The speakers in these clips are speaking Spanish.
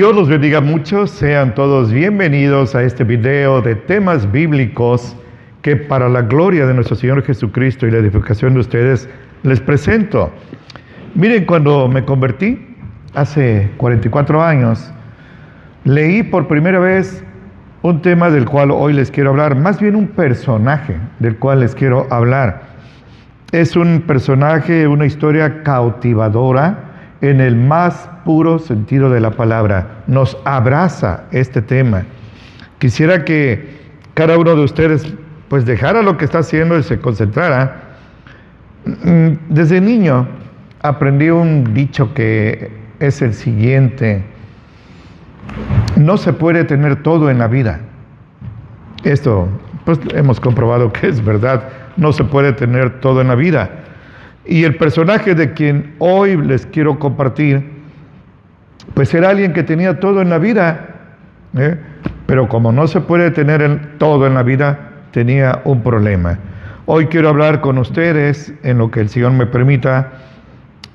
Dios los bendiga mucho, sean todos bienvenidos a este video de temas bíblicos que para la gloria de nuestro Señor Jesucristo y la edificación de ustedes les presento. Miren, cuando me convertí hace 44 años, leí por primera vez un tema del cual hoy les quiero hablar, más bien un personaje del cual les quiero hablar. Es un personaje, una historia cautivadora en el más puro sentido de la palabra. Nos abraza este tema. Quisiera que cada uno de ustedes pues dejara lo que está haciendo y se concentrara. Desde niño aprendí un dicho que es el siguiente: no se puede tener todo en la vida. Esto pues hemos comprobado que es verdad, no se puede tener todo en la vida. Y el personaje de quien hoy les quiero compartir, pues era alguien que tenía todo en la vida, pero como no se puede tener todo en la vida, tenía un problema. Hoy quiero hablar con ustedes, en lo que el Señor me permita,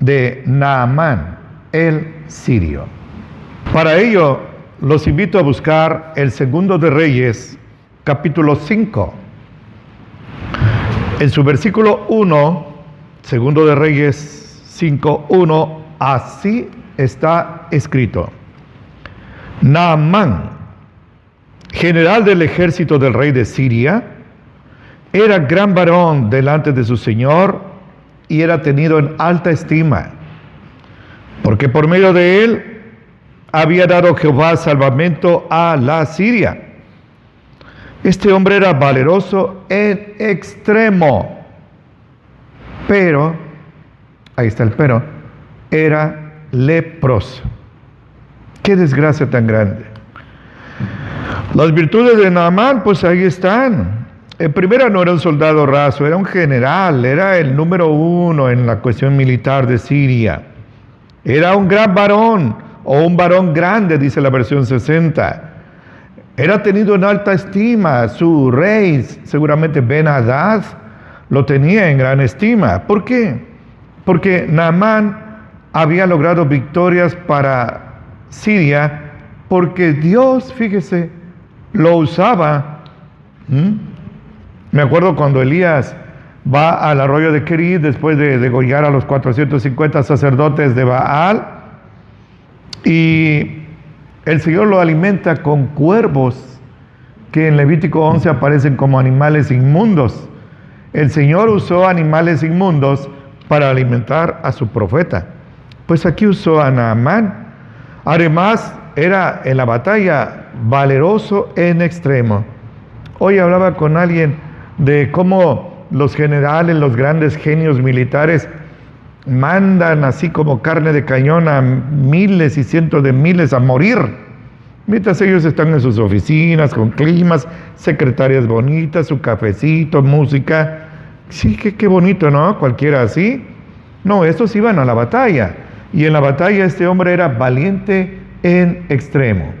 de Naamán, el sirio. Para ello, los invito a buscar el Segundo de Reyes, capítulo 5. En su versículo 1, Segundo de Reyes 5:1, así está escrito: Naamán, general del ejército del rey de Siria, era gran varón delante de su señor y era tenido en alta estima, porque por medio de él había dado Jehová salvamento a la Siria. Este hombre era valeroso en extremo, pero, ahí está el pero, era leproso. ¡Qué desgracia tan grande! Las virtudes de Naamán, pues ahí están. En primera, no era un soldado raso, era un general, era el número 1 en la cuestión militar de Siria. Era un gran varón, o un varón grande, dice la versión 60. Era tenido en alta estima. Su rey, seguramente Ben-Hadad, lo tenía en gran estima. ¿Por qué? Porque Naamán había logrado victorias para Siria, porque Dios, fíjese, lo usaba. Me acuerdo cuando Elías va al arroyo de Kerit después de degollar a los 450 sacerdotes de Baal, y el Señor lo alimenta con cuervos, que en Levítico 11 aparecen como animales inmundos. El Señor usó animales inmundos para alimentar a su profeta. Pues aquí usó a Naamán. Además, era en la batalla valeroso en extremo. Hoy hablaba con alguien de cómo los generales, los grandes genios militares, mandan así como carne de cañón a miles y cientos de miles a morir, mientras ellos están en sus oficinas con climas, secretarias bonitas, su cafecito, música. Sí, qué bonito, ¿no? Cualquiera así. No, estos iban a la batalla. Y en la batalla este hombre era valiente en extremo.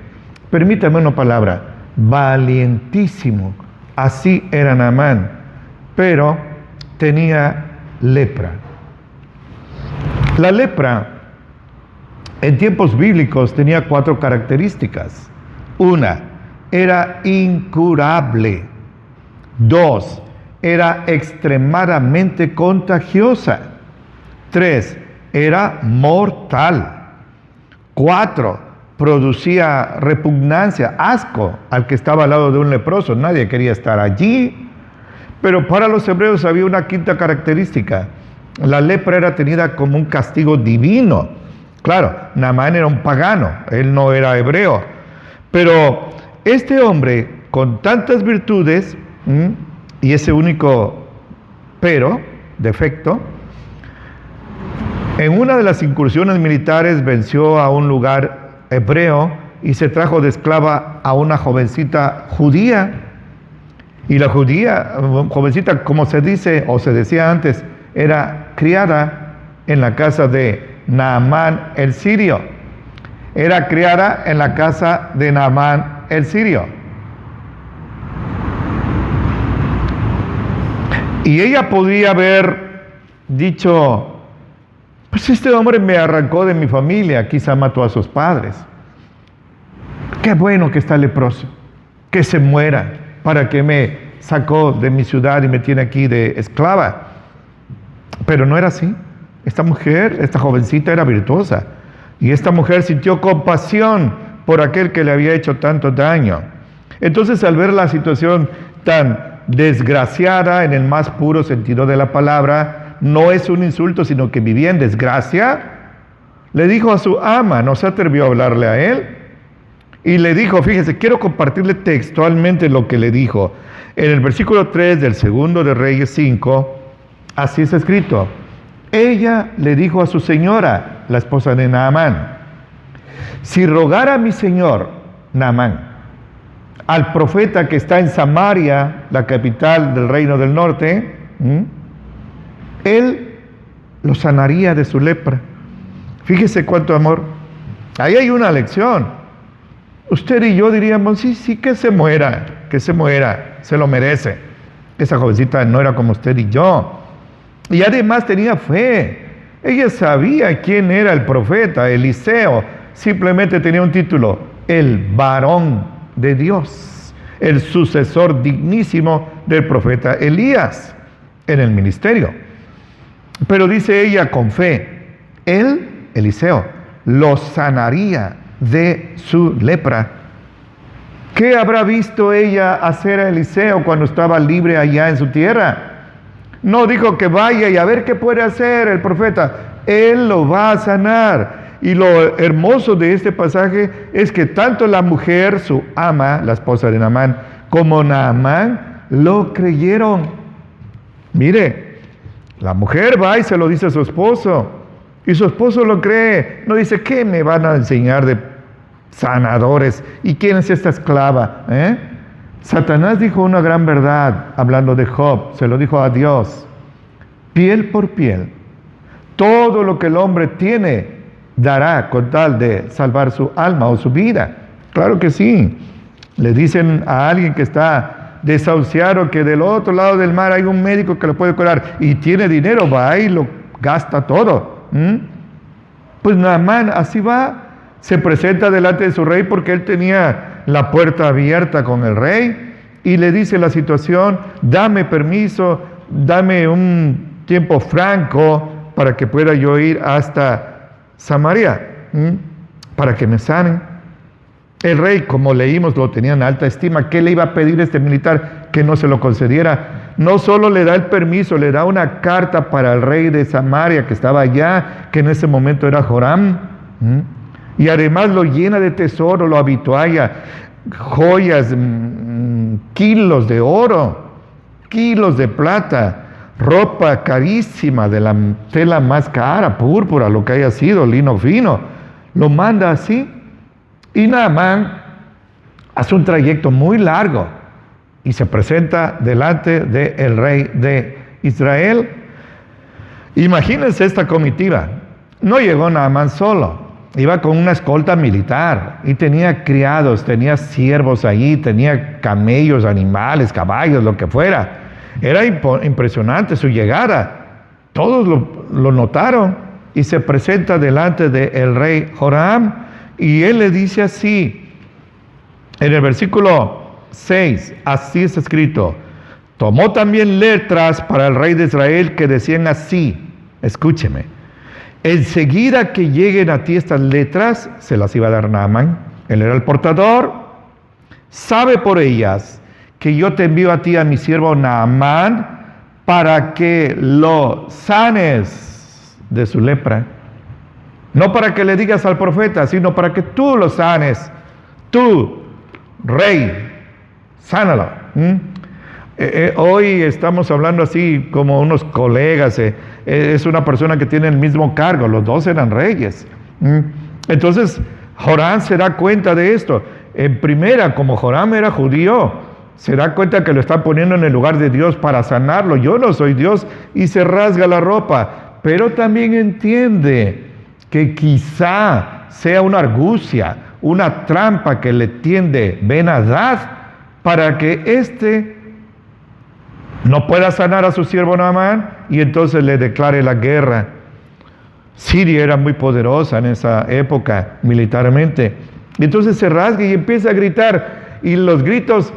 Permítame una palabra: valientísimo. Así era Naamán. Pero tenía lepra. La lepra, en tiempos bíblicos, tenía 4 características. 1, era incurable. 2, era extremadamente contagiosa. 3, era mortal. 4, producía repugnancia, asco al que estaba al lado de un leproso. Nadie quería estar allí. Pero para los hebreos había una 5ª característica. La lepra era tenida como un castigo divino. Claro, Naamán era un pagano, él no era hebreo. Pero este hombre, con tantas virtudes, y ese único defecto, en una de las incursiones militares venció a un lugar hebreo y se trajo de esclava a una jovencita judía. Y la jovencita, como se dice o se decía antes, era criada en la casa de Naamán el sirio. Era criada en la casa de Naamán el sirio. Y ella podía haber dicho: pues este hombre me arrancó de mi familia, quizá mató a sus padres. qué bueno que está el leproso, que se muera, para que me sacó de mi ciudad y me tiene aquí de esclava. Pero no era así. Esta mujer, esta jovencita era virtuosa. Y esta mujer sintió compasión por aquel que le había hecho tanto daño. Entonces, al ver la situación tan desgraciada en el más puro sentido de la palabra, no es un insulto, sino que vivía en desgracia, le dijo a su ama, no se atrevió a hablarle a él, y le dijo, fíjese, quiero compartirle textualmente lo que le dijo. En el versículo 3 del segundo de Reyes 5, así está escrito. Ella le dijo a su señora, la esposa de Naamán, si rogara a mi señor Naamán, al profeta que está en Samaria, la capital del reino del norte, él lo sanaría de su lepra. Fíjese cuánto amor. Ahí hay una lección. Usted y yo diríamos, sí, que se muera, se lo merece. Esa jovencita no era como usted y yo. Y además tenía fe. Ella sabía quién era el profeta, Eliseo. Simplemente tenía un título, el varón de Dios, el sucesor dignísimo del profeta Elías en el ministerio. Pero dice ella con fe, él, Eliseo, lo sanaría de su lepra. ¿Qué habrá visto ella hacer a Eliseo cuando estaba libre allá en su tierra? No dijo que vaya y a ver qué puede hacer el profeta. Él lo va a sanar. Y lo hermoso de este pasaje es que tanto la mujer, su ama, la esposa de Naamán, como Naamán lo creyeron. Mire, la mujer va y se lo dice a su esposo. Y su esposo lo cree. No dice, ¿qué me van a enseñar de sanadores? ¿Y quién es esta esclava? Satanás dijo una gran verdad, hablando de Job, se lo dijo a Dios. Piel por piel. Todo lo que el hombre tiene, dará con tal de salvar su alma o su vida. Claro que sí. Le dicen a alguien que está desahuciado que del otro lado del mar hay un médico que lo puede curar y tiene dinero, va y lo gasta todo. Pues Naamán así va, se presenta delante de su rey porque él tenía la puerta abierta con el rey y le dice la situación, dame permiso, dame un tiempo franco para que pueda yo ir hasta Samaria, para que me sanen. El rey, como leímos, lo tenía en alta estima. ¿Qué le iba a pedir este militar que no se lo concediera? No solo le da el permiso, le da una carta para el rey de Samaria que estaba allá, que en ese momento era Joram, y además lo llena de tesoro, lo habitualla, joyas, kilos de oro, kilos de plata, ropa carísima de la tela más cara, púrpura, lo que haya sido, lino fino, lo manda así. Y Naamán hace un trayecto muy largo y se presenta delante del rey de Israel. Imagínense esta comitiva. No llegó Naamán solo, iba con una escolta militar y tenía criados, tenía siervos allí, tenía camellos, animales, caballos, lo que fuera. Era impresionante su llegada. Todos lo notaron y se presenta delante del rey Joram y él le dice así, en el versículo 6, así está escrito, tomó también letras para el rey de Israel que decían así, escúcheme, enseguida que lleguen a ti estas letras, se las iba a dar Naamán, él era el portador, sabe por ellas que yo te envío a ti a mi siervo Naamán para que lo sanes de su lepra. No para que le digas al profeta, sino para que tú lo sanes. Tú, rey, sánalo. Hoy estamos hablando así como unos colegas. Es una persona que tiene el mismo cargo. Los dos eran reyes. Entonces, Joram se da cuenta de esto. En primera, como Joram era judío, se da cuenta que lo está poniendo en el lugar de Dios para sanarlo. Yo no soy Dios, y se rasga la ropa. Pero también entiende que quizá sea una argucia, una trampa que le tiende Ben-Hadad para que éste no pueda sanar a su siervo Naamán y entonces le declare la guerra. Siria era muy poderosa en esa época militarmente Y entonces se rasga y empieza a gritar. Y los gritos,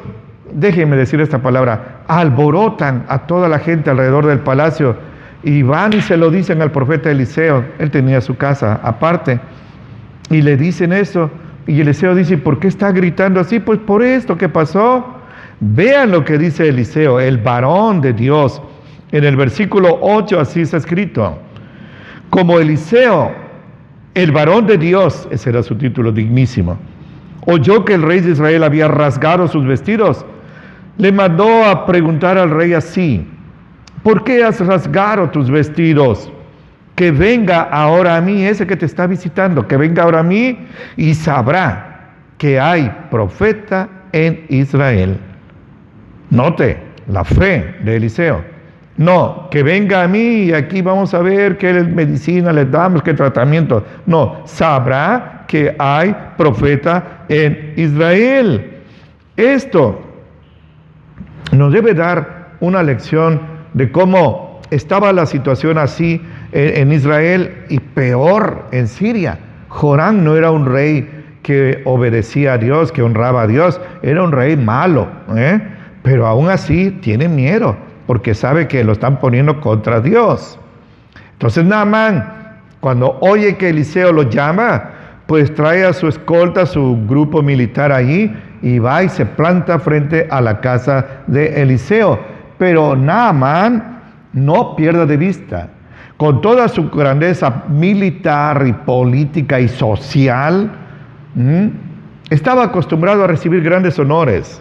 déjenme decir esta palabra, alborotan a toda la gente alrededor del palacio. Y van y se lo dicen al profeta Eliseo. Él tenía su casa aparte. Y le dicen eso. Y Eliseo dice, ¿por qué está gritando así? Pues por esto que pasó. Vean lo que dice Eliseo, el varón de Dios. En el versículo 8 así está escrito. Como Eliseo, el varón de Dios, ese era su título dignísimo, oyó que el rey de Israel había rasgado sus vestidos, le mandó a preguntar al rey así, ¿por qué has rasgado tus vestidos? Que venga ahora a mí, ese que te está visitando, que venga ahora a mí y sabrá que hay profeta en Israel. Note la fe de Eliseo. No, que venga a mí y aquí vamos a ver qué medicina le damos, qué tratamiento. No, sabrá que hay profeta en Israel. Esto nos debe dar una lección de cómo estaba la situación así en Israel y peor en Siria. Joram no era un rey que obedecía a Dios, que honraba a Dios, era un rey malo, pero aún así tiene miedo, porque sabe que lo están poniendo contra Dios. Entonces Naamán, cuando oye que Eliseo lo llama, pues trae a su escolta, su grupo militar allí, y va y se planta frente a la casa de Eliseo. Pero Naamán no pierda de vista, con toda su grandeza militar y política y social, estaba acostumbrado a recibir grandes honores.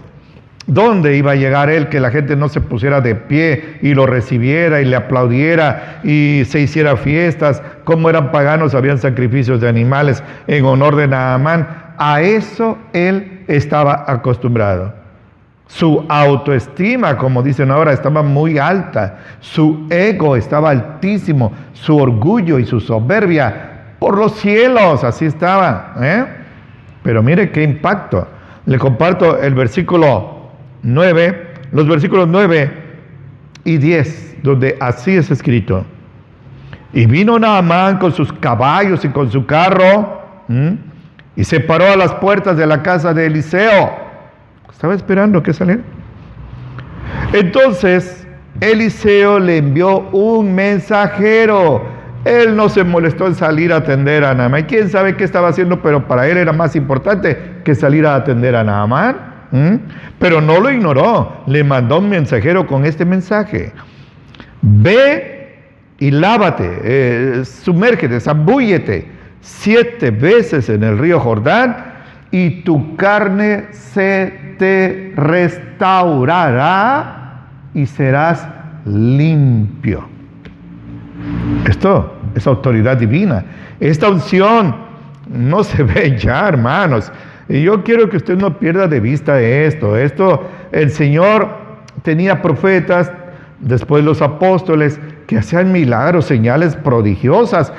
¿Dónde iba a llegar él que la gente no se pusiera de pie y lo recibiera y le aplaudiera y se hiciera fiestas? Como eran paganos, habían sacrificios de animales en honor de Naamán. A eso él estaba acostumbrado. Su autoestima, como dicen ahora, estaba muy alta. Su ego estaba altísimo. Su orgullo y su soberbia por los cielos, así estaba. Pero mire qué impacto. Le comparto el versículo 9, los versículos 9 y 10, donde así es escrito. Y vino Naamán con sus caballos y con su carro, y se paró a las puertas de la casa de Eliseo. Estaba esperando que saliera. Entonces Eliseo le envió un mensajero. Él no se molestó en salir a atender a Naamán. ¿Quién sabe qué estaba haciendo? Pero para él era más importante que salir a atender a Naamán. Pero no lo ignoró. Le mandó un mensajero con este mensaje: ve y lávate, sumérgete, zambúllete 7 veces en el río Jordán y tu carne se te restaurará y serás limpio. Esto es autoridad divina. Esta unción no se ve ya, hermanos. Y yo quiero que usted no pierda de vista esto. El Señor tenía profetas, después los apóstoles, que hacían milagros, señales prodigiosas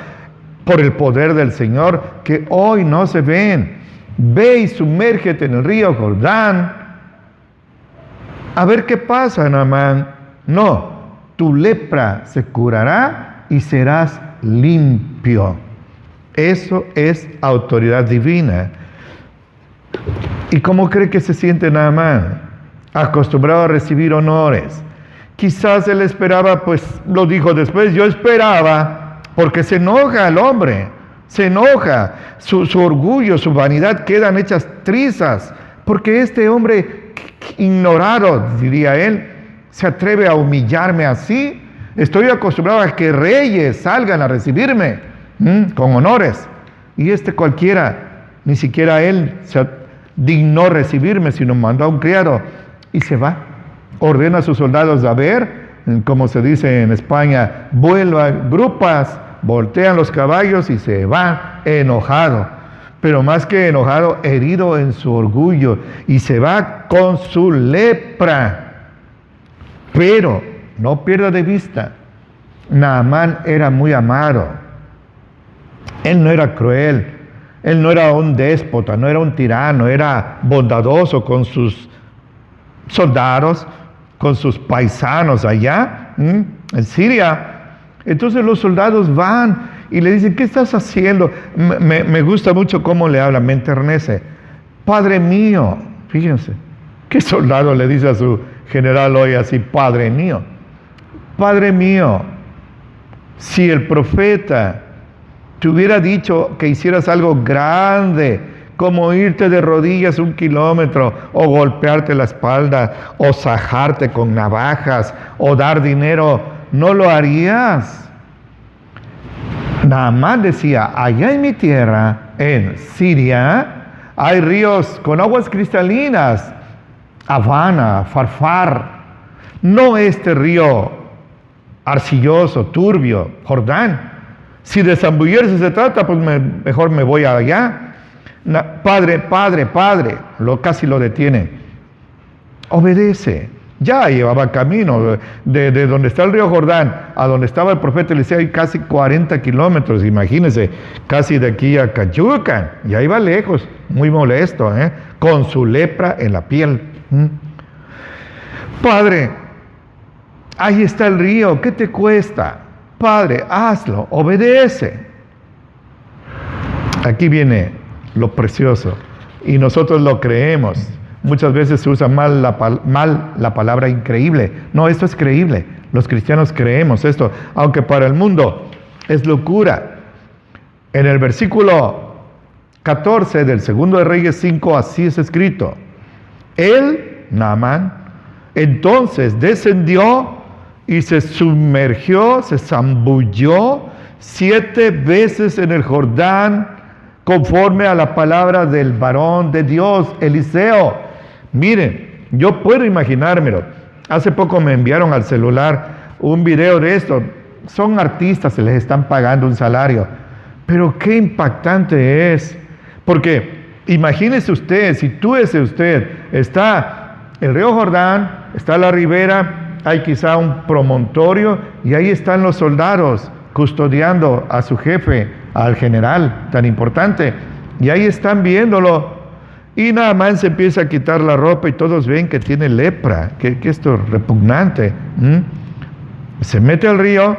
por el poder del Señor, que hoy no se ven. Ve y sumérgete en el río Jordán. A ver qué pasa, Naamán. No, tu lepra se curará y serás limpio. Eso es autoridad divina. ¿Y cómo cree que se siente Naamán? Acostumbrado a recibir honores. Quizás él esperaba, pues lo dijo después, yo esperaba, porque se enoja el hombre, se enoja, su orgullo, su vanidad quedan hechas trizas, porque este hombre ignorado, diría él, se atreve a humillarme así. Estoy acostumbrado a que reyes salgan a recibirme con honores, y cualquiera, ni siquiera él se dignó recibirme, sino mandó a un criado y se va. Ordena a sus soldados a ver, como se dice en España, vuelvan grupas, voltean los caballos y se va enojado. Pero más que enojado, herido en su orgullo, y se va con su lepra. Pero no pierda de vista, Naamán era muy amado. Él no era cruel. Él no era un déspota, no era un tirano, era bondadoso con sus soldados, con sus paisanos allá en Siria. Entonces los soldados van y le dicen, ¿qué estás haciendo? Me gusta mucho cómo le habla, me enternece. Padre mío, fíjense, ¿qué soldado le dice a su general hoy así, Padre mío? Padre mío, si el profeta te hubiera dicho que hicieras algo grande, como irte de rodillas 1 kilómetro, o golpearte la espalda, o sajarte con navajas, o dar dinero, ¿no lo harías? Naamán decía, allá en mi tierra, en Siria, hay ríos con aguas cristalinas, Habana, Farfar, no este río arcilloso, turbio, Jordán. Si de zambullirse se trata, pues mejor me voy allá. Padre, casi lo detiene. Obedece. Ya llevaba camino de donde está el río Jordán a donde estaba el profeta Eliseo, hay casi 40 kilómetros, imagínense, casi de aquí a Cayucan. Ya iba lejos, muy molesto, con su lepra en la piel. Padre, ahí está el río, ¿qué te cuesta? Padre, hazlo, obedece. Aquí viene lo precioso, y nosotros lo creemos. Muchas veces se usa mal la palabra increíble. No, esto es creíble. Los cristianos creemos esto, aunque para el mundo es locura. En el versículo 14 del 2 de Reyes 5, así es escrito. Él, Naamán, entonces descendió y se sumergió, se zambulló 7 veces en el Jordán, conforme a la palabra del varón de Dios, Eliseo. Miren, yo puedo imaginármelo. Hace poco me enviaron al celular un video de esto. Son artistas, se les están pagando un salario. Pero qué impactante es. Porque imagínese usted, si tú ese usted, está el río Jordán, está la ribera, hay quizá un promontorio, y ahí están los soldados custodiando a su jefe, al general tan importante, y ahí están viéndolo, y Naamán se empieza a quitar la ropa y todos ven que tiene lepra, que esto es repugnante. Se mete al río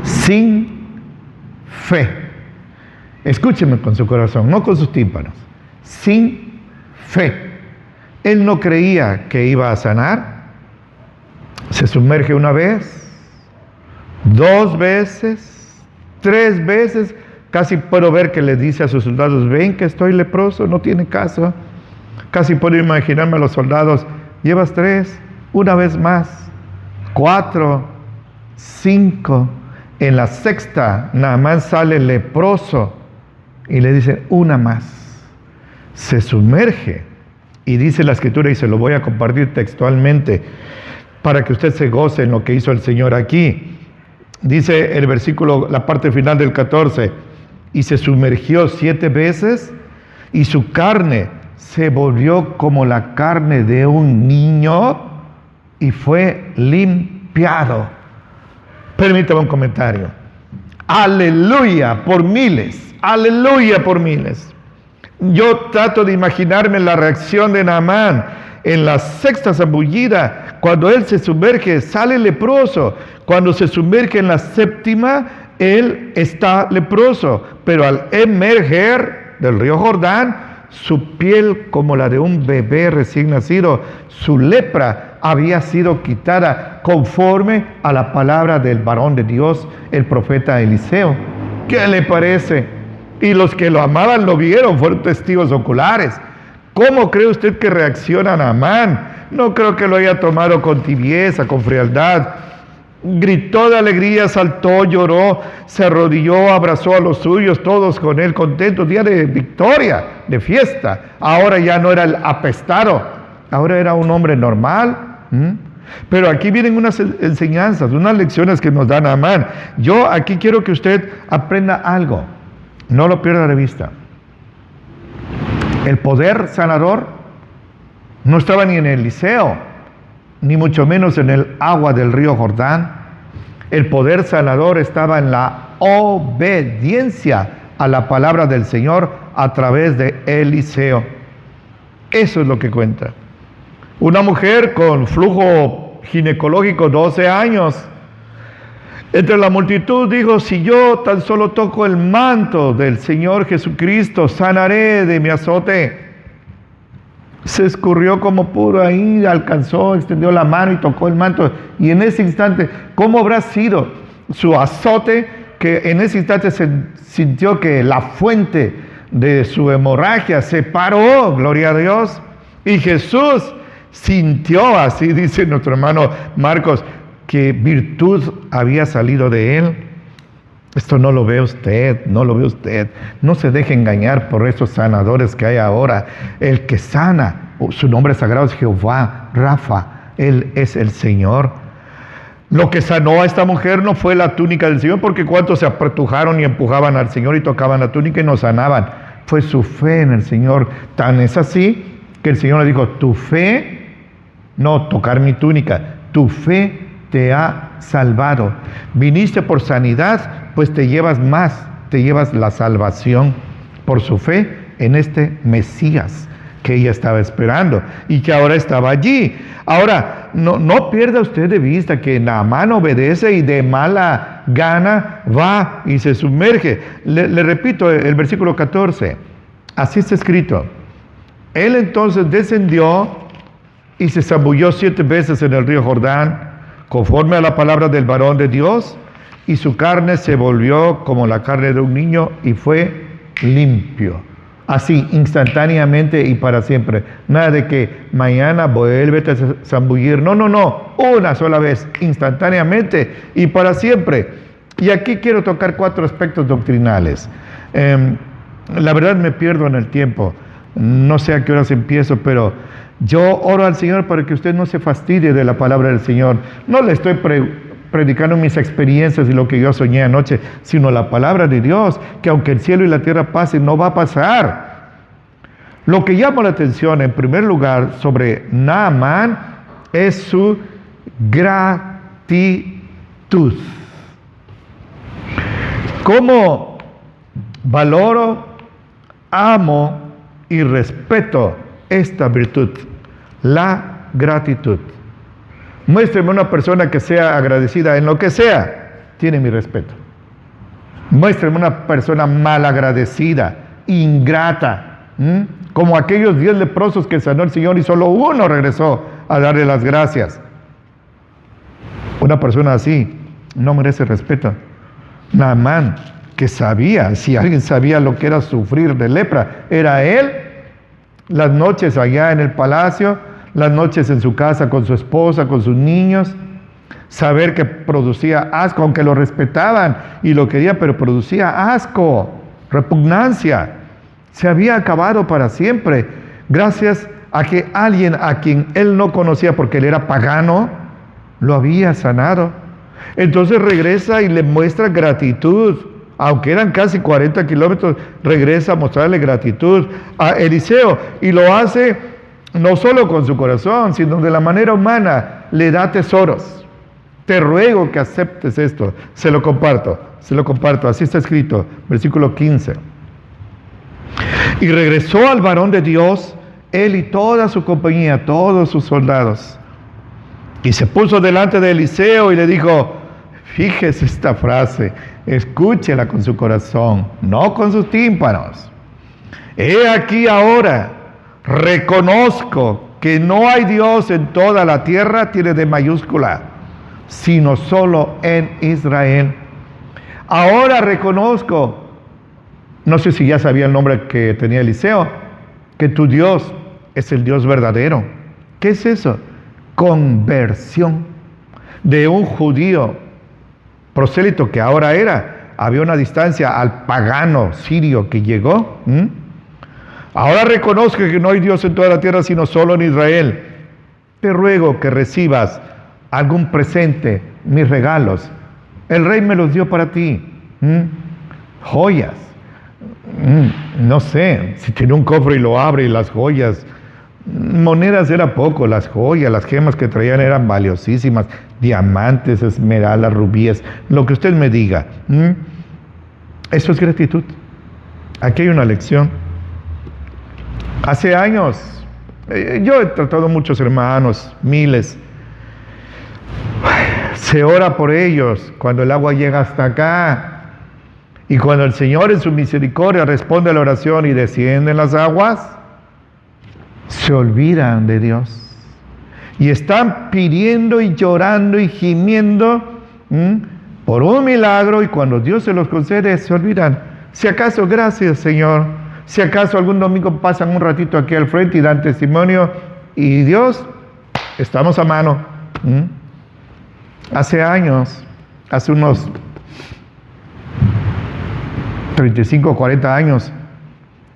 sin fe. Escúcheme con su corazón, no con sus tímpanos. Sin fe. Él no creía que iba a sanar. Se sumerge una vez, 2 veces, 3 veces. Casi puedo ver que le dice a sus soldados, ven que estoy leproso, no tiene caso. Casi puedo imaginarme a los soldados, llevas 3, una vez más, 4, 5. En la 6ª, Naamán sale leproso y le dicen, una más. Se sumerge y dice la escritura, y se lo voy a compartir textualmente para que usted se goce en lo que hizo el Señor aquí. Dice el versículo, la parte final del 14, y se sumergió 7 veces y su carne se volvió como la carne de un niño y fue limpiado. Permítame un comentario. Aleluya por miles, aleluya por miles. Yo trato de imaginarme la reacción de Naamán en la 6ª zambullida. Cuando él se sumerge, sale leproso. Cuando se sumerge en la 7ª, él está leproso. Pero al emerger del río Jordán, su piel como la de un bebé recién nacido, su lepra había sido quitada conforme a la palabra del varón de Dios, el profeta Eliseo. ¿Qué le parece? Y los que lo amaban lo vieron, fueron testigos oculares. ¿Cómo cree usted que reacciona Naamán? No creo que lo haya tomado con tibieza, con frialdad. Gritó de alegría, saltó, lloró, se arrodilló, abrazó a los suyos, todos con él contentos, día de victoria, de fiesta. Ahora ya no era el apestado, ahora era un hombre normal. Pero aquí vienen unas enseñanzas, unas lecciones que nos da Naamán. Yo aquí quiero que usted aprenda algo, no lo pierda de vista. El poder sanador no estaba ni en Eliseo, ni mucho menos en el agua del río Jordán. El poder sanador estaba en la obediencia a la palabra del Señor a través de Eliseo. Eso es lo que cuenta. Una mujer con flujo ginecológico 12 años, Entre la multitud dijo, si yo tan solo toco el manto del Señor Jesucristo, sanaré de mi azote. Se escurrió como pudo ahí, alcanzó, extendió la mano y tocó el manto. Y en ese instante, ¿cómo habrá sido su azote? Que en ese instante se sintió que la fuente de su hemorragia se paró, gloria a Dios. Y Jesús sintió, así dice nuestro hermano Marcos, que virtud había salido de él. Esto no lo ve usted, no lo ve usted. No se deje engañar por esos sanadores que hay ahora. El que sana, su nombre sagrado es Jehová, Rafa, Él es el Señor. Lo que sanó a esta mujer no fue la túnica del Señor, porque cuantos se apretujaron y empujaban al Señor y tocaban la túnica y no sanaban. Fue su fe en el Señor. Tan es así que el Señor le dijo, tu fe, no tocar mi túnica, tu fe te ha salvado. Viniste por sanidad, pues te llevas más, te llevas la salvación por su fe en este Mesías que ella estaba esperando y que ahora estaba allí. Ahora, no pierda usted de vista que Naamán obedece y de mala gana va y se sumerge. Le repito el versículo 14, así está escrito. Él entonces descendió y se zambulló 7 veces en el río Jordán, conforme a la palabra del varón de Dios, y su carne se volvió como la carne de un niño y fue limpio. Así, instantáneamente y para siempre. Nada de que mañana vuélvete a zambullir. No. Una sola vez, instantáneamente y para siempre. Y aquí quiero tocar 4 aspectos doctrinales. La verdad me pierdo en el tiempo. No sé a qué horas empiezo, pero yo oro al Señor para que usted no se fastidie de la palabra del Señor. No le estoy predicando mis experiencias y lo que yo soñé anoche, sino la palabra de Dios, que aunque el cielo y la tierra pasen, no va a pasar. Lo que llama la atención, en primer lugar, sobre Naamán, es su gratitud. ¿Cómo valoro, amo y respeto esta virtud? La gratitud. Muéstreme una persona que sea agradecida en lo que sea, tiene mi respeto. Muéstreme una persona malagradecida, ingrata, como aquellos 10 leprosos que sanó el Señor y solo uno regresó a darle las gracias. Una persona así no merece respeto. Naamán, que sabía, si alguien sabía lo que era sufrir de lepra, era él. Las noches allá en el palacio, las noches en su casa con su esposa, con sus niños, saber que producía asco, aunque lo respetaban y lo querían, pero producía asco, repugnancia. Se había acabado para siempre, gracias a que alguien a quien él no conocía porque él era pagano, lo había sanado. Entonces regresa y le muestra gratitud. Aunque eran casi 40 kilómetros, regresa a mostrarle gratitud a Eliseo. Y lo hace no solo con su corazón, sino de la manera humana. Le da tesoros. Te ruego que aceptes esto. Se lo comparto. Así está escrito, versículo 15. Y regresó al varón de Dios, él y toda su compañía, todos sus soldados. Y se puso delante de Eliseo y le dijo, fíjese esta frase, escúchela con su corazón, no con sus tímpanos. He aquí ahora, reconozco que no hay Dios en toda la tierra, tiene de mayúscula, sino solo en Israel. Ahora reconozco, no sé si ya sabía el nombre que tenía Eliseo, que tu Dios es el Dios verdadero. ¿Qué es eso? Conversión de un judío prosélito que ahora había una distancia al pagano sirio que llegó. Ahora reconozco que no hay Dios en toda la tierra sino solo en Israel. Te ruego que recibas algún presente, mis regalos. El rey me los dio para ti. Joyas. No sé, si tiene un cofre y lo abre y las joyas. Monedas era poco, las joyas, las gemas que traían eran valiosísimas, diamantes, esmeraldas, rubíes, lo que usted me diga. Eso es gratitud. Aquí hay una lección. Hace años, yo he tratado muchos hermanos, miles. Se ora por ellos cuando el agua llega hasta acá. Y cuando el Señor en su misericordia responde a la oración y descienden las aguas, se olvidan de Dios. Y están pidiendo y llorando y gimiendo por un milagro, y cuando Dios se los concede, se olvidan. Si acaso, gracias Señor. Si acaso algún domingo pasan un ratito aquí al frente y dan testimonio, y Dios, estamos a mano. Hace años, hace unos 35 o 40 años,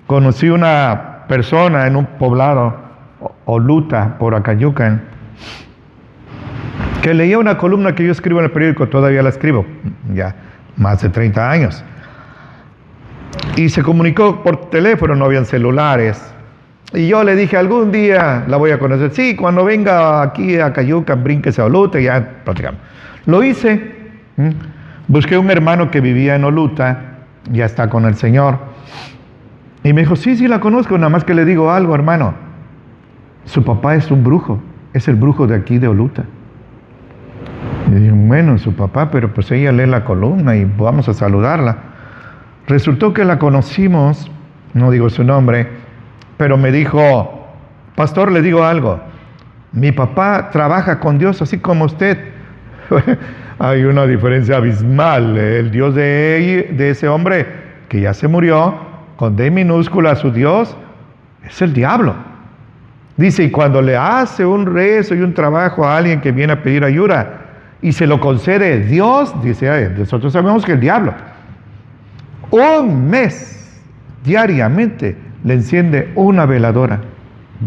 conocí una persona en un poblado, Oluta, por Acayucan, que leía una columna que yo escribo en el periódico, todavía la escribo, ya más de 30 años. Y se comunicó por teléfono, no habían celulares. Y yo le dije, algún día la voy a conocer. Sí, cuando venga aquí a Acayucan, brínquese a Oluta, y ya platicamos. Lo hice. Busqué un hermano que vivía en Oluta, ya está con el Señor. Y me dijo, sí, la conozco, nada más que le digo algo, hermano. Su papá es un brujo, es el brujo de aquí de Oluta. Y dije, bueno, su papá, pero pues ella lee la columna y vamos a saludarla. Resultó que la conocimos, no digo su nombre, pero me dijo, pastor, le digo algo. Mi papá trabaja con Dios así como usted. Hay una diferencia abismal. El Dios de ese hombre, que ya se murió, con D minúscula, su Dios, es el diablo. Dice, y cuando le hace un rezo y un trabajo a alguien que viene a pedir ayuda, y se lo concede Dios, dice, nosotros sabemos que el diablo, un mes, diariamente, le enciende una veladora,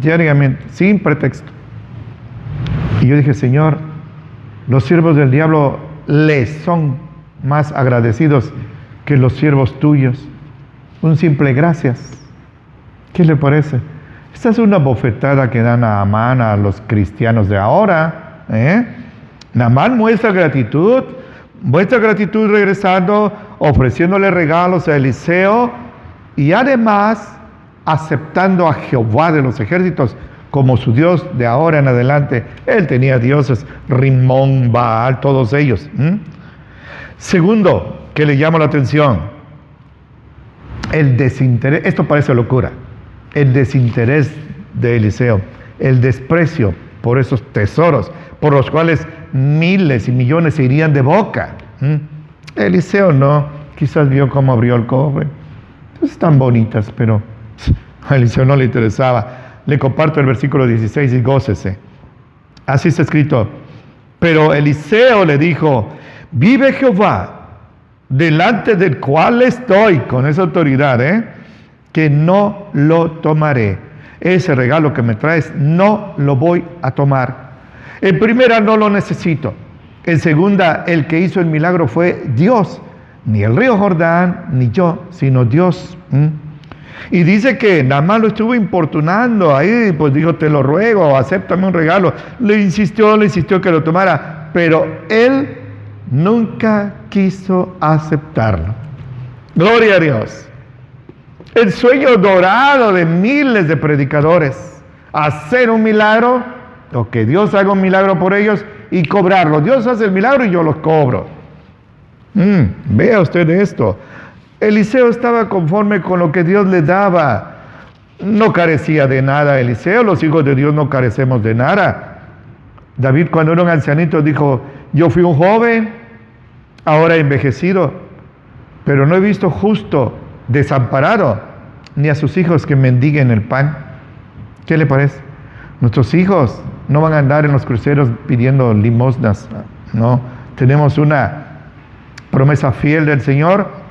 diariamente, sin pretexto. Y yo dije, Señor, los siervos del diablo le son más agradecidos que los siervos tuyos. Un simple gracias. ¿Qué le parece? Esta es una bofetada que dan a Amán a los cristianos de ahora. Naamán muestra gratitud regresando, ofreciéndole regalos a Eliseo y además aceptando a Jehová de los ejércitos como su Dios de ahora en adelante. Él tenía dioses, Rimón, Baal, todos ellos. Segundo, que le llama la atención, el desinterés. Esto parece locura. El desinterés de Eliseo, el desprecio por esos tesoros, por los cuales miles y millones se irían de boca. Eliseo no, quizás vio cómo abrió el cobre. Están bonitas, pero a Eliseo no le interesaba. Le comparto el versículo 16 y gócese. Así está escrito. Pero Eliseo le dijo, vive Jehová, delante del cual estoy, con esa autoridad, que no lo tomaré. Ese regalo que me traes, no lo voy a tomar. En primera, no lo necesito. En segunda, el que hizo el milagro fue Dios. Ni el río Jordán, ni yo, sino Dios. Y dice que Naamán lo estuvo importunando ahí, pues dijo, te lo ruego, acéptame un regalo. Le insistió que lo tomara, pero él nunca quiso aceptarlo. Gloria a Dios. El sueño dorado de miles de predicadores, hacer un milagro, o que Dios haga un milagro por ellos y cobrarlo. Dios hace el milagro y yo los cobro. Vea usted esto. Eliseo estaba conforme con lo que Dios le daba. No carecía de nada Eliseo, los hijos de Dios no carecemos de nada. David, cuando era un ancianito, dijo, yo fui un joven, ahora envejecido, pero no he visto justo desamparado, ni a sus hijos que mendiguen el pan. ¿Qué le parece? Nuestros hijos no van a andar en los cruceros pidiendo limosnas, no. Tenemos una promesa fiel del Señor.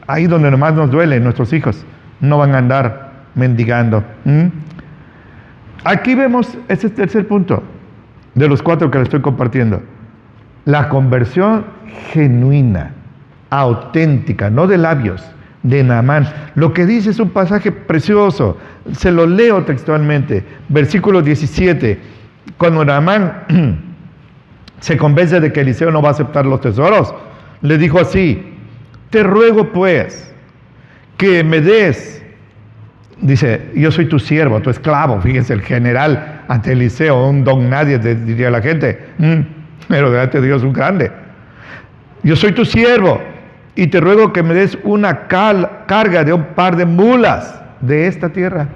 Ahí donde nomás nos duele, nuestros hijos no van a andar mendigando. Aquí vemos ese tercer punto de los 4 que le estoy compartiendo. La conversión genuina, auténtica, no de labios, de Naamán. Lo que dice es un pasaje precioso. Se lo leo textualmente. Versículo 17. Cuando Naamán se convence de que Eliseo no va a aceptar los tesoros, le dijo así, te ruego pues que me des, dice, yo soy tu siervo, tu esclavo, fíjense, el general ante Eliseo, un don nadie, diría la gente, pero delante de Dios un grande. Yo soy tu siervo y te ruego que me des una carga de un par de mulas de esta tierra.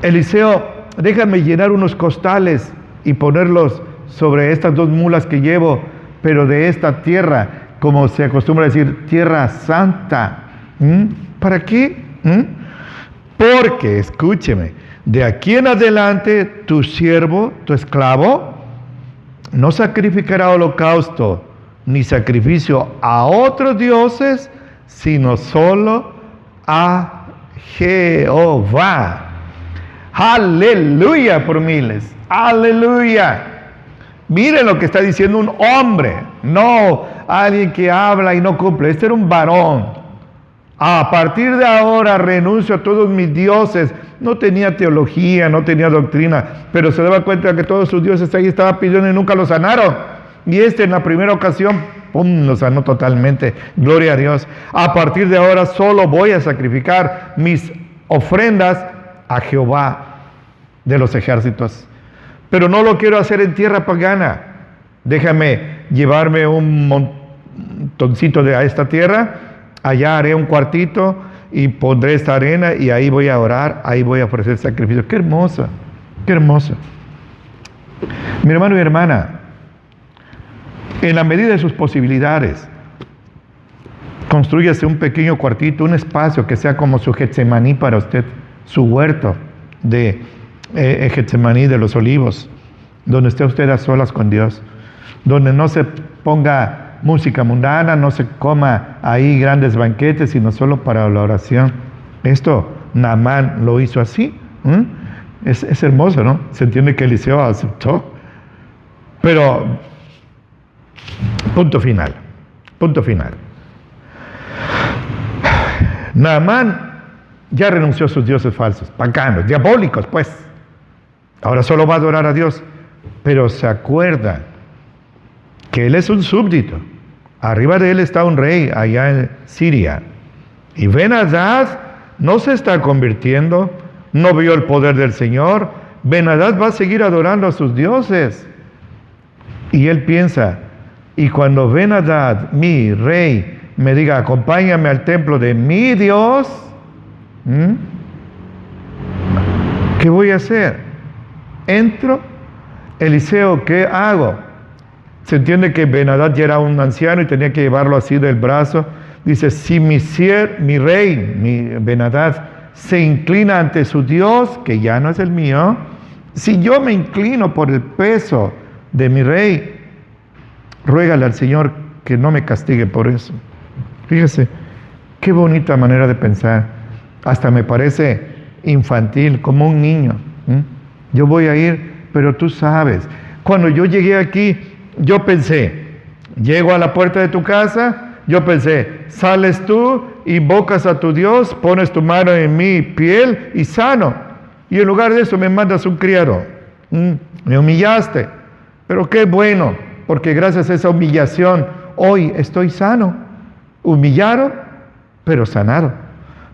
Eliseo, déjame llenar unos costales y ponerlos sobre estas 2 mulas que llevo, pero de esta tierra, como se acostumbra a decir, tierra santa. ¿Para qué? Porque, escúcheme, de aquí en adelante tu siervo, tu esclavo, no sacrificará holocausto ni sacrificio a otros dioses, sino solo a Jehová. Aleluya por miles. Aleluya. Miren lo que está diciendo un hombre, no alguien que habla y no cumple. Este era un varón. A partir de ahora renuncio a todos mis dioses. No tenía teología, no tenía doctrina, pero se daba cuenta que todos sus dioses ahí estaban pidiendo y nunca lo sanaron. Y en la primera ocasión, ¡pum!, lo sanó totalmente. Gloria a Dios. A partir de ahora solo voy a sacrificar mis ofrendas a Jehová de los ejércitos. Pero no lo quiero hacer en tierra pagana. Déjame llevarme un montoncito de a esta tierra. Allá haré un cuartito y pondré esta arena y ahí voy a orar, ahí voy a ofrecer sacrificio. ¡Qué hermoso! ¡Qué hermoso! Mi hermano y hermana, en la medida de sus posibilidades, construyase un pequeño cuartito, un espacio que sea como su Getsemaní para usted, su huerto de Getsemaní de los Olivos, donde esté usted a solas con Dios, donde no se ponga música mundana, no se coma ahí grandes banquetes, sino solo para la oración. Esto Naamán lo hizo así. Es hermoso, ¿no? Se entiende que Eliseo aceptó. Pero, punto final. Naamán ya renunció a sus dioses falsos, paganos, diabólicos, pues. Ahora solo va a adorar a Dios. Pero se acuerda que él es un súbdito. Arriba de él está un rey allá en Siria. Y Ben-Hadad no se está convirtiendo, no vio el poder del Señor. Ben-Hadad va a seguir adorando a sus dioses. Y él piensa, y cuando Ben-Hadad, mi rey, me diga, acompáñame al templo de mi Dios, ¿qué voy a hacer? Entro, Eliseo, ¿qué hago? Se entiende que Ben-Hadad ya era un anciano y tenía que llevarlo así del brazo. Dice, si mi rey, mi Ben-Hadad, se inclina ante su Dios, que ya no es el mío, si yo me inclino por el peso de mi rey, ruégale al Señor que no me castigue por eso. Fíjese, qué bonita manera de pensar. Hasta me parece infantil, como un niño. Yo voy a ir, pero tú sabes. Cuando yo llegué aquí, yo pensé, llego a la puerta de tu casa, yo pensé, sales tú, invocas a tu Dios, pones tu mano en mi piel y sano. Y en lugar de eso me mandas un criado. Me humillaste. Pero qué bueno, porque gracias a esa humillación, hoy estoy sano. Humillado, pero sanado.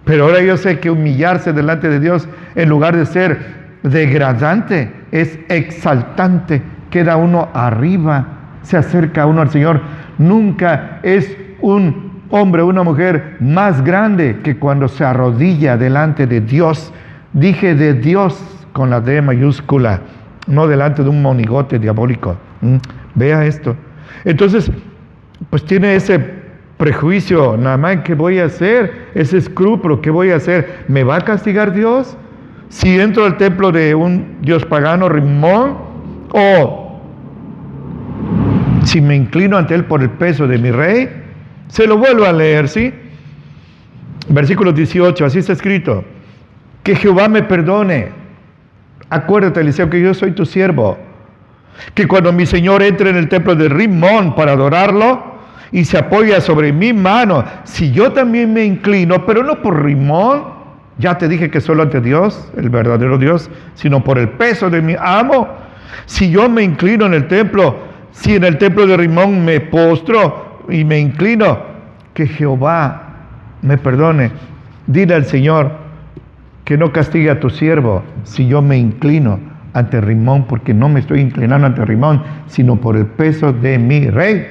Pero ahora yo sé que humillarse delante de Dios, en lugar de ser degradante, es exaltante. Queda uno arriba, se acerca uno al Señor. Nunca es un hombre o una mujer más grande que cuando se arrodilla delante de Dios. Dije de Dios con la D mayúscula, no delante de un monigote diabólico. Vea esto. Entonces, pues tiene ese prejuicio, nada más, ¿qué voy a hacer? Ese escrúpulo, ¿qué voy a hacer? ¿Me va a castigar Dios si entro al templo de un dios pagano, Rimón? ¿O si me inclino ante él por el peso de mi rey? Se lo vuelvo a leer, ¿sí? Versículo 18, así está escrito. Que Jehová me perdone. Acuérdate, Eliseo, que yo soy tu siervo. Que cuando mi Señor entre en el templo de Rimón para adorarlo y se apoya sobre mi mano, si yo también me inclino, pero no por Rimón, ya te dije que solo ante Dios, el verdadero Dios, sino por el peso de mi amo. Si yo me inclino en el templo, si en el templo de Rimón me postro y me inclino, que Jehová me perdone. Dile al Señor que no castigue a tu siervo si yo me inclino ante Rimón, porque no me estoy inclinando ante Rimón, sino por el peso de mi rey.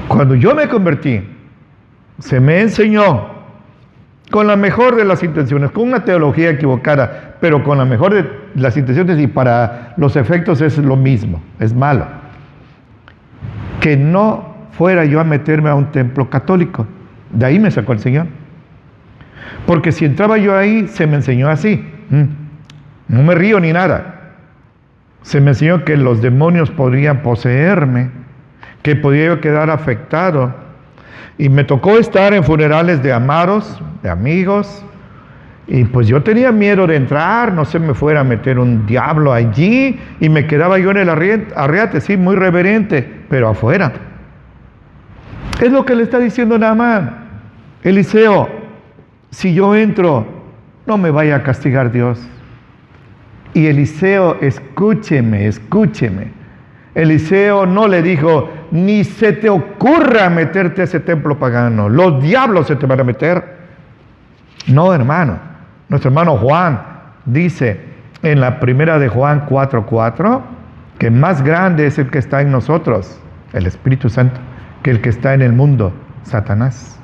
Cuando yo me convertí, se me enseñó con la mejor de las intenciones, con una teología equivocada, pero con la mejor de las intenciones, y para los efectos es lo mismo, es malo, que no fuera yo a meterme a un templo católico. De ahí me sacó el Señor. Porque si entraba yo ahí, se me enseñó así. No me río ni nada. Se me enseñó que los demonios podrían poseerme, que podía yo quedar afectado. Y me tocó estar en funerales de amados, de amigos, y pues yo tenía miedo de entrar, no se me fuera a meter un diablo allí, y me quedaba yo en el arriate, sí, muy reverente, pero afuera. Es lo que le está diciendo Naamán. Eliseo, si yo entro, no me vaya a castigar Dios. Y Eliseo, escúcheme. Eliseo no le dijo, ni se te ocurra meterte a ese templo pagano, los diablos se te van a meter. No, hermano. Nuestro hermano Juan dice en la primera de Juan 4:4 que más grande es el que está en nosotros, el Espíritu Santo, que el que está en el mundo, Satanás.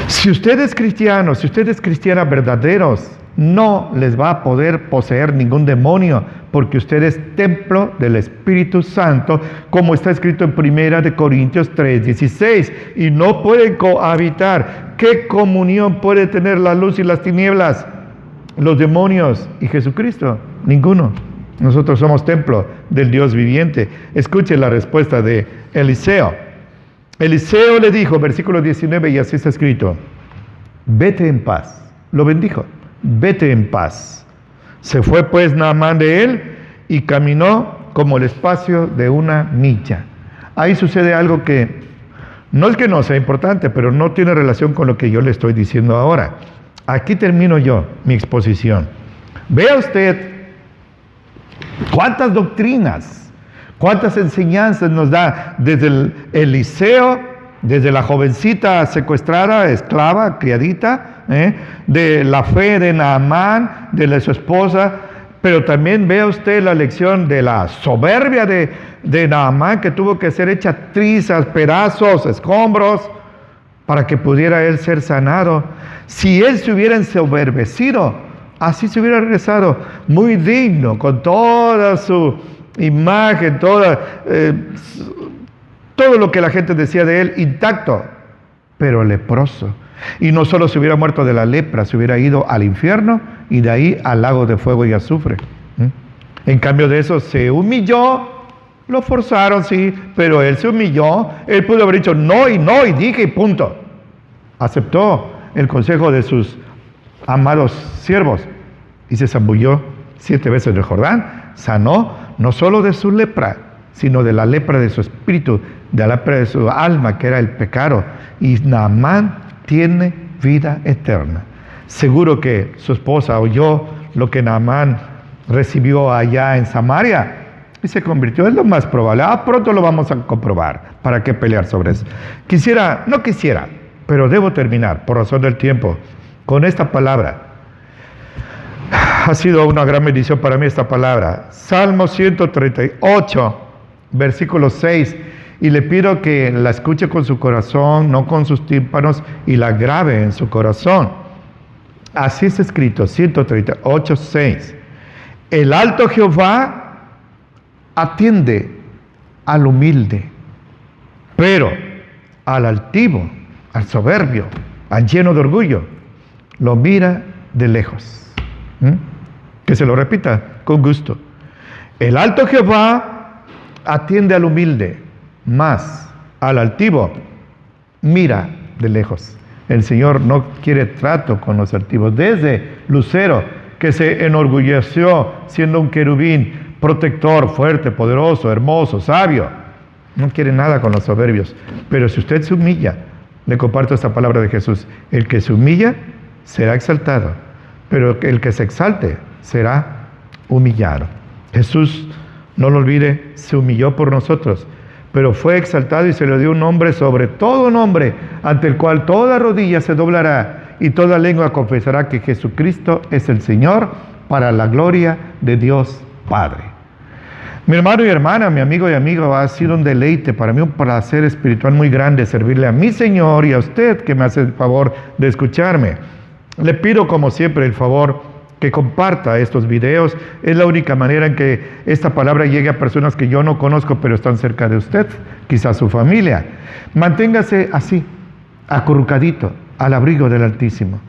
Si ustedes cristianos, si ustedes cristianas verdaderos, no les va a poder poseer ningún demonio, porque usted es templo del Espíritu Santo, como está escrito en 1 Corintios 3:16, y no pueden cohabitar. ¿Qué comunión puede tener la luz y las tinieblas? Los demonios y Jesucristo, ninguno. Nosotros somos templo del Dios viviente. Escuche la respuesta de Eliseo. Eliseo le dijo, versículo 19, y así está escrito: vete en paz. Lo bendijo. Vete en paz. Se fue pues Naamán de él y caminó como el espacio de una milla. Ahí sucede algo que no es que no sea importante, pero no tiene relación con lo que yo le estoy diciendo ahora. Aquí termino yo mi exposición. Vea usted cuántas doctrinas, cuántas enseñanzas nos da desde el Eliseo, desde la jovencita secuestrada, esclava, criadita, de la fe de Naamán, de su esposa, pero también vea usted la lección de la soberbia de Naamán, que tuvo que ser hecha trizas, pedazos, escombros, para que pudiera él ser sanado. Si él se hubiera ensoberbecido, así se hubiera regresado, muy digno, con toda su imagen, todo lo que la gente decía de él, intacto, pero leproso. Y no solo se hubiera muerto de la lepra, se hubiera ido al infierno y de ahí al lago de fuego y azufre. En cambio de eso se humilló, lo forzaron, sí, pero él se humilló. Él pudo haber dicho no, y dije y punto. Aceptó el consejo de sus amados siervos y se zambulló 7 veces del Jordán. Sanó no solo de su lepra, sino de la lepra de su espíritu, de la lepra de su alma, que era el pecado. Y Naamán tiene vida eterna. Seguro que su esposa oyó lo que Naamán recibió allá en Samaria y se convirtió. Es lo más probable. Pronto lo vamos a comprobar. ¿Para qué pelear sobre eso? No quisiera, pero debo terminar por razón del tiempo con esta palabra. Ha sido una gran bendición para mí esta palabra. Salmo 138, versículo 6. Y le pido que la escuche con su corazón, no con sus tímpanos, y la grabe en su corazón. Así es escrito, 138, 6. El alto Jehová atiende al humilde, pero al altivo, al soberbio, al lleno de orgullo, lo mira de lejos. Que se lo repita con gusto. El alto Jehová atiende al humilde, mas al altivo mira de lejos. El Señor no quiere trato con los altivos. Desde Lucero, que se enorgulleció siendo un querubín, protector, fuerte, poderoso, hermoso, sabio, no quiere nada con los soberbios. Pero si usted se humilla, le comparto esta palabra de Jesús: el que se humilla será exaltado, pero el que se exalte será humillado. Jesús, no lo olvide, se humilló por nosotros, pero fue exaltado y se le dio un nombre sobre todo nombre, ante el cual toda rodilla se doblará y toda lengua confesará que Jesucristo es el Señor, para la gloria de Dios Padre. Mi hermano y hermana, mi amigo y amigo, ha sido un deleite para mí, un placer espiritual muy grande servirle a mi Señor y a usted que me hace el favor de escucharme. Le pido como siempre el favor que comparta estos videos. Es la única manera en que esta palabra llegue a personas que yo no conozco pero están cerca de usted, quizás su familia. Manténgase así, acurrucadito, al abrigo del Altísimo.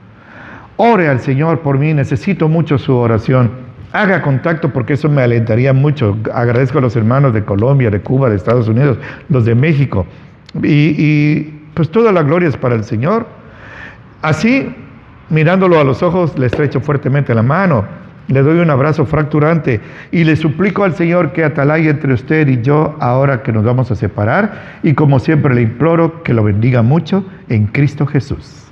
Ore al Señor por mí, necesito mucho su oración. Haga contacto porque eso me alentaría mucho. Agradezco a los hermanos de Colombia, de Cuba, de Estados Unidos, los de México. Y pues toda la gloria es para el Señor. Así, mirándolo a los ojos, le estrecho fuertemente la mano, le doy un abrazo fracturante y le suplico al Señor que atalaye entre usted y yo ahora que nos vamos a separar, y como siempre le imploro que lo bendiga mucho en Cristo Jesús.